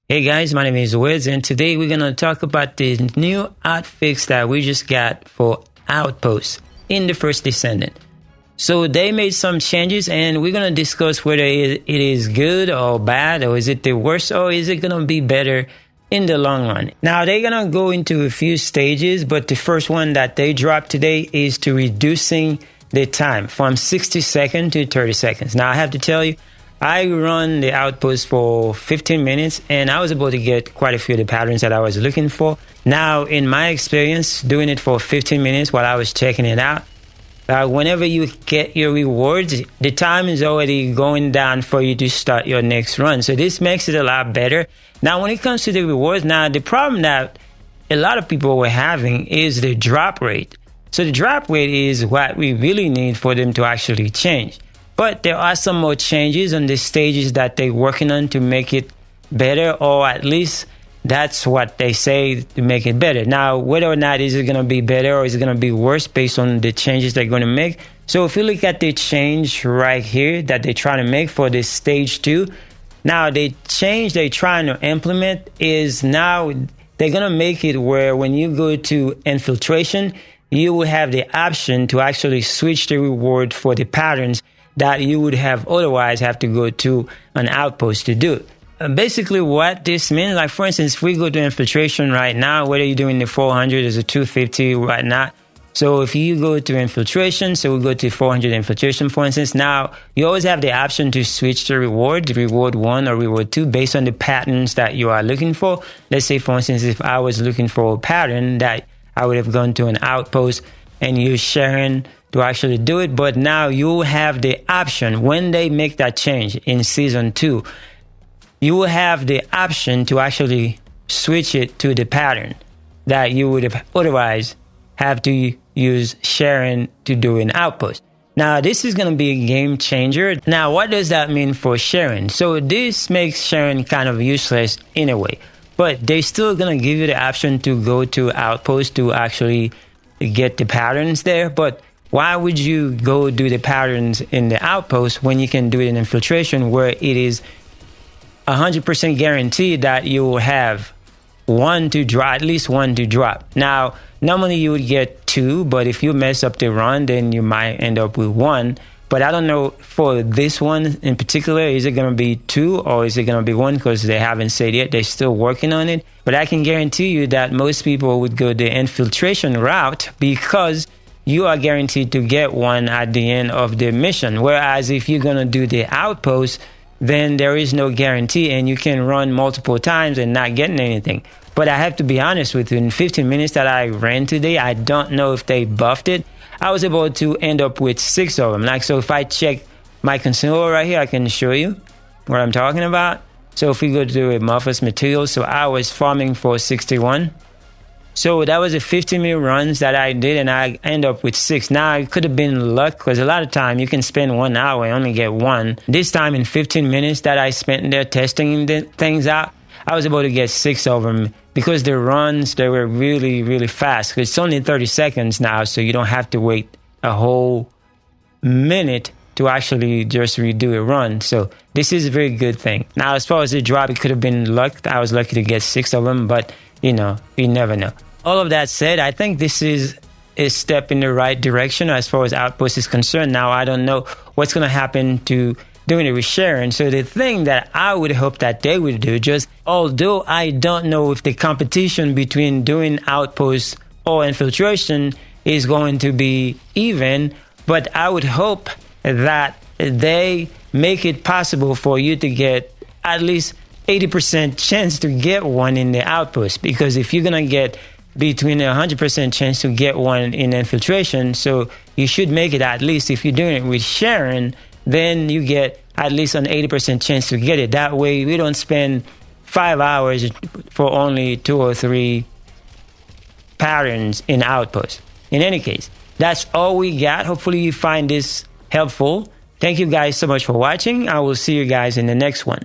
Hey guys, my name is Wiz, and today we're going to talk about the new HOTFIX that we just got for Outpost in the First Descendant. So they made some changes, and we're going to discuss whether it is good or bad, or is it the worst, or is it going to be better in the long run. Now they're going to go into a few stages, but the first one that they dropped today is to reducing the time from 60 seconds to 30 seconds. Now I have to tell you, I run the Outpost for 15 minutes and I was able to get quite a few of the patterns that I was looking for. Now, in my experience, doing it for 15 minutes while I was checking it out, whenever you get your rewards, the time is already going down for you to start your next run. So this makes it a lot better. Now, when it comes to the rewards, now the problem that a lot of people were having is the drop rate. So the drop rate is what we really need for them to actually change. But there are some more changes on the stages that they're working on to make it better, or at least that's what they say to make it better. Now, whether or not is it going to be better or is it going to be worse based on the changes they're going to make. So if you look at the change right here that they're trying to make for this stage 2, now the change they're trying to implement is now they're going to make it where when you go to infiltration, you will have the option to actually switch the reward for the patterns that you would have otherwise have to go to an outpost to do. Basically what this means, like for instance, if we go to infiltration right now, whether you're doing the 400 or the 250 or whatnot, so if you go to infiltration, so we go to 400 infiltration, for instance, now you always have the option to switch the reward 1 or reward 2 based on the patterns that you are looking for. Let's say, for instance, if I was looking for a pattern that I would have gone to an outpost and you're sharing to actually do it, but now you have the option when they make that change in season 2, you will have the option to actually switch it to the pattern that you would have otherwise have to use sharing to do an outpost. Now this is going to be a game changer. Now what does that mean for sharing? So this makes sharing kind of useless in a way, but they're still going to give you the option to go to outpost to actually get the patterns there. But why would you go do the patterns in the outpost when you can do it in infiltration, where it is 100% guaranteed that you will have one to drop, at least one to drop. Now, normally you would get 2, but if you mess up the run, then you might end up with 1. But I don't know for this one in particular, is it going to be 2 or is it going to be 1? Because they haven't said yet. They're still working on it. But I can guarantee you that most people would go the infiltration route because you are guaranteed to get 1 at the end of the mission. Whereas if you're going to do the outpost, then there is no guarantee and you can run multiple times and not getting anything. But I have to be honest with you, in 15 minutes that I ran today, I don't know if they buffed it. I was able to end up with 6 of them. Like, so if I check my consumable right here, I can show you what I'm talking about. So if we go to amorphous materials, so I was farming for 61. So that was a 15-minute runs that I did, and I end up with 6. Now, it could have been luck, because a lot of time you can spend 1 hour and only get 1. This time, in 15 minutes that I spent there testing the things out, I was able to get 6 of them because the runs, they were really, really fast. Because it's only 30 seconds now, so you don't have to wait a whole minute to actually just redo a run. So this is a very good thing. Now, as far as the drop, it could have been luck. I was lucky to get 6 of them, but, you know, you never know. All of that said, I think this is a step in the right direction as far as Outpost is concerned. Now, I don't know what's going to happen to doing it with sharing. So the thing that I would hope that they would do, just although I don't know if the competition between doing Outpost or infiltration is going to be even, but I would hope that they make it possible for you to get at least 80% chance to get 1 in the Outpost. Because if you're going to get between a 100% chance to get 1 in infiltration, so you should make it at least, if you're doing it with sharing, then you get at least an 80% chance to get it. That way we don't spend 5 hours for only 2 or 3 patterns in Outpost. In any case, that's all we got. Hopefully you find this helpful. Thank you guys so much for watching. I will see you guys in the next one.